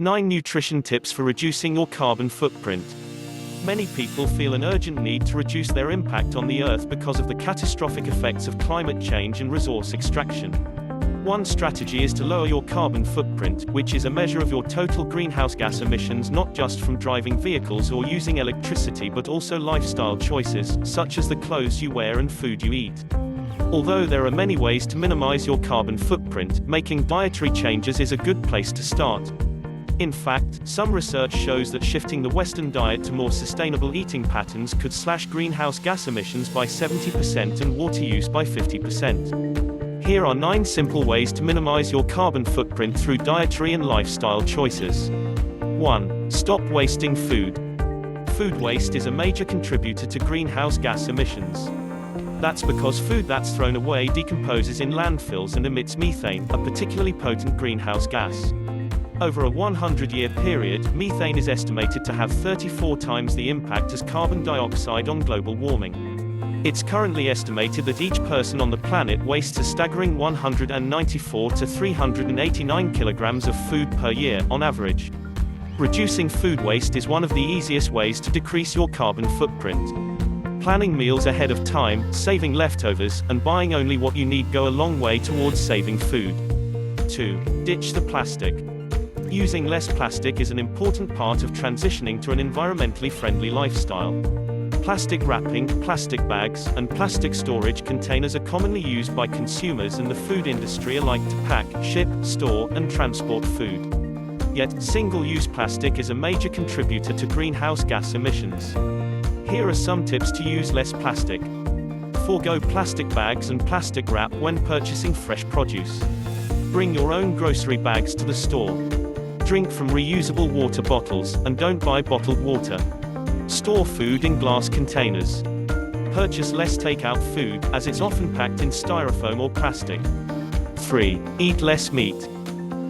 9 Nutrition Tips for Reducing Your Carbon Footprint. Many people feel an urgent need to reduce their impact on the Earth because of the catastrophic effects of climate change and resource extraction. One strategy is to lower your carbon footprint, which is a measure of your total greenhouse gas emissions not just from driving vehicles or using electricity but also lifestyle choices, such as the clothes you wear and food you eat. Although there are many ways to minimize your carbon footprint, making dietary changes is a good place to start. In fact, some research shows that shifting the Western diet to more sustainable eating patterns could slash greenhouse gas emissions by 70% and water use by 50%. Here are 9 simple ways to minimize your carbon footprint through dietary and lifestyle choices. 1. Stop wasting food. Food waste is a major contributor to greenhouse gas emissions. That's because food that's thrown away decomposes in landfills and emits methane, a particularly potent greenhouse gas. Over a 100-year period, methane is estimated to have 34 times the impact as carbon dioxide on global warming. It's currently estimated that each person on the planet wastes a staggering 194 to 389 kilograms of food per year, on average. Reducing food waste is one of the easiest ways to decrease your carbon footprint. Planning meals ahead of time, saving leftovers, and buying only what you need go a long way towards saving food. 2. Ditch the plastic. Using less plastic is an important part of transitioning to an environmentally friendly lifestyle. Plastic wrapping, plastic bags, and plastic storage containers are commonly used by consumers and the food industry alike to pack, ship, store, and transport food. Yet, single-use plastic is a major contributor to greenhouse gas emissions. Here are some tips to use less plastic. Forgo plastic bags and plastic wrap when purchasing fresh produce. Bring your own grocery bags to the store. Drink from reusable water bottles, and don't buy bottled water. Store food in glass containers. Purchase less takeout food, as it's often packed in styrofoam or plastic. 3. Eat less meat.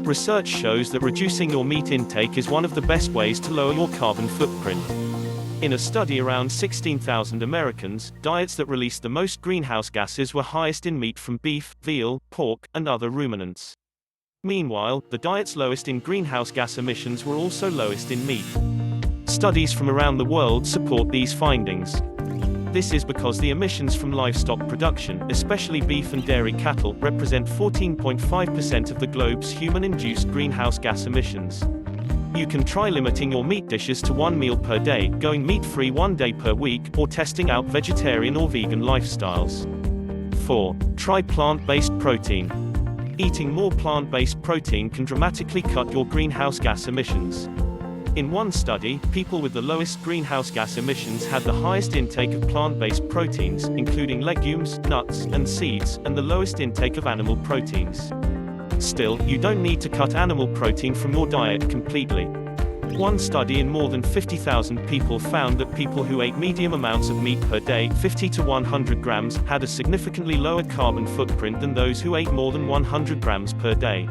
Research shows that reducing your meat intake is one of the best ways to lower your carbon footprint. In a study around 16,000 Americans, diets that released the most greenhouse gases were highest in meat from beef, veal, pork, and other ruminants. Meanwhile, the diets lowest in greenhouse gas emissions were also lowest in meat. Studies from around the world support these findings. This is because the emissions from livestock production, especially beef and dairy cattle, represent 14.5% of the globe's human-induced greenhouse gas emissions. You can try limiting your meat dishes to 1 meal per day, going meat-free 1 day per week, or testing out vegetarian or vegan lifestyles. 4. Try plant-based protein. Eating more plant-based protein can dramatically cut your greenhouse gas emissions. In one study, people with the lowest greenhouse gas emissions had the highest intake of plant-based proteins, including legumes, nuts, and seeds, and the lowest intake of animal proteins. Still, you don't need to cut animal protein from your diet completely. One study in more than 50,000 people found that people who ate medium amounts of meat per day, 50 to 100 grams, had a significantly lower carbon footprint than those who ate more than 100 grams per day.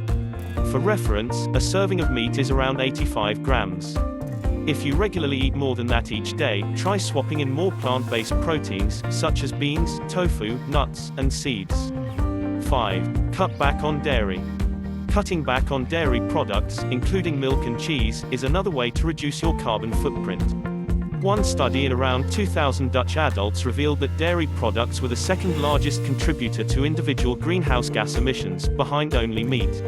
For reference, a serving of meat is around 85 grams. If you regularly eat more than that each day, try swapping in more plant-based proteins, such as beans, tofu, nuts, and seeds. 5. Cut back on dairy. Cutting back on dairy products, including milk and cheese, is another way to reduce your carbon footprint. One study in around 2,000 Dutch adults revealed that dairy products were the second largest contributor to individual greenhouse gas emissions, behind only meat.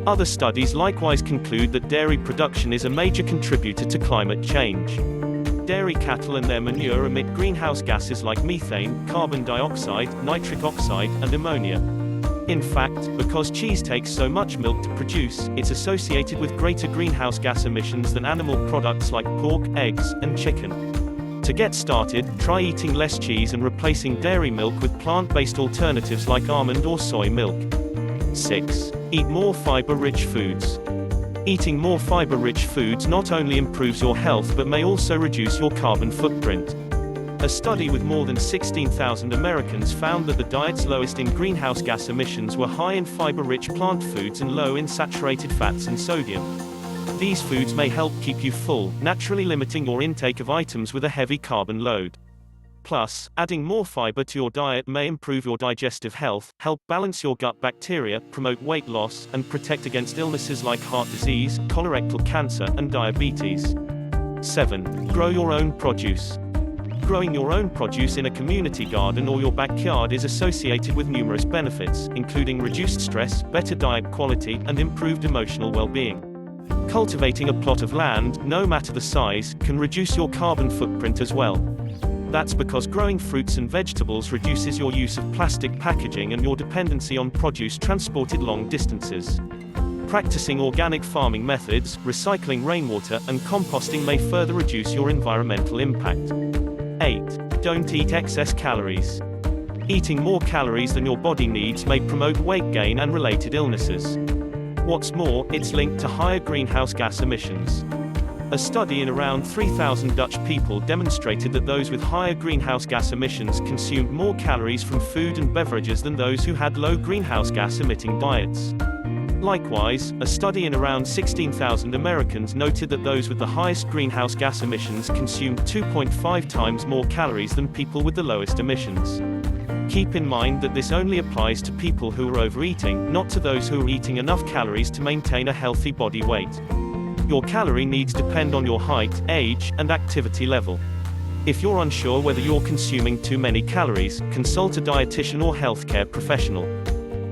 Other studies likewise conclude that dairy production is a major contributor to climate change. Dairy cattle and their manure emit greenhouse gases like methane, carbon dioxide, nitric oxide, and ammonia. In fact, because cheese takes so much milk to produce, it's associated with greater greenhouse gas emissions than animal products like pork, eggs, and chicken. To get started, try eating less cheese and replacing dairy milk with plant-based alternatives like almond or soy milk. 6. Eat more fiber-rich foods. Eating more fiber-rich foods not only improves your health but may also reduce your carbon footprint. A study with more than 16,000 Americans found that the diets lowest in greenhouse gas emissions were high in fiber-rich plant foods and low in saturated fats and sodium. These foods may help keep you full, naturally limiting your intake of items with a heavy carbon load. Plus, adding more fiber to your diet may improve your digestive health, help balance your gut bacteria, promote weight loss, and protect against illnesses like heart disease, colorectal cancer, and diabetes. 7. Grow your own produce. Growing your own produce in a community garden or your backyard is associated with numerous benefits, including reduced stress, better diet quality, and improved emotional well-being. Cultivating a plot of land, no matter the size, can reduce your carbon footprint as well. That's because growing fruits and vegetables reduces your use of plastic packaging and your dependency on produce transported long distances. Practicing organic farming methods, recycling rainwater, and composting may further reduce your environmental impact. 8. Don't eat excess calories. Eating more calories than your body needs may promote weight gain and related illnesses. What's more, it's linked to higher greenhouse gas emissions. A study in around 3,000 Dutch people demonstrated that those with higher greenhouse gas emissions consumed more calories from food and beverages than those who had low greenhouse gas emitting diets. Likewise, a study in around 16,000 Americans noted that those with the highest greenhouse gas emissions consumed 2.5 times more calories than people with the lowest emissions. Keep in mind that this only applies to people who are overeating, not to those who are eating enough calories to maintain a healthy body weight. Your calorie needs depend on your height, age, and activity level. If you're unsure whether you're consuming too many calories, consult a dietitian or healthcare professional.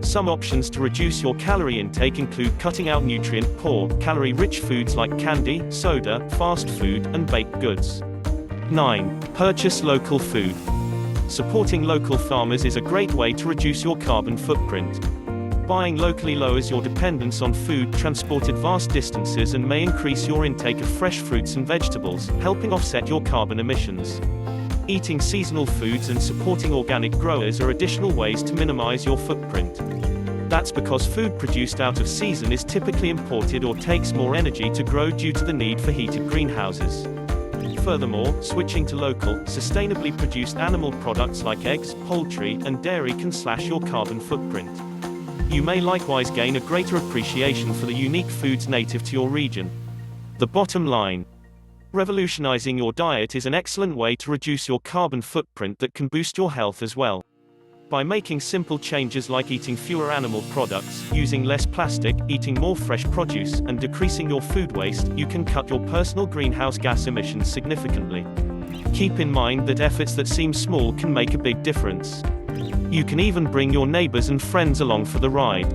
Some options to reduce your calorie intake include cutting out nutrient-poor, calorie-rich foods like candy, soda, fast food, and baked goods. 9. Purchase local food. Supporting local farmers is a great way to reduce your carbon footprint. Buying locally lowers your dependence on food transported vast distances and may increase your intake of fresh fruits and vegetables, helping offset your carbon emissions. Eating seasonal foods and supporting organic growers are additional ways to minimize your footprint. That's because food produced out of season is typically imported or takes more energy to grow due to the need for heated greenhouses. Furthermore, switching to local, sustainably produced animal products like eggs, poultry, and dairy can slash your carbon footprint. You may likewise gain a greater appreciation for the unique foods native to your region. The bottom line: revolutionizing your diet is an excellent way to reduce your carbon footprint that can boost your health as well. By making simple changes like eating fewer animal products, using less plastic, eating more fresh produce, and decreasing your food waste, you can cut your personal greenhouse gas emissions significantly. Keep in mind that efforts that seem small can make a big difference. You can even bring your neighbors and friends along for the ride.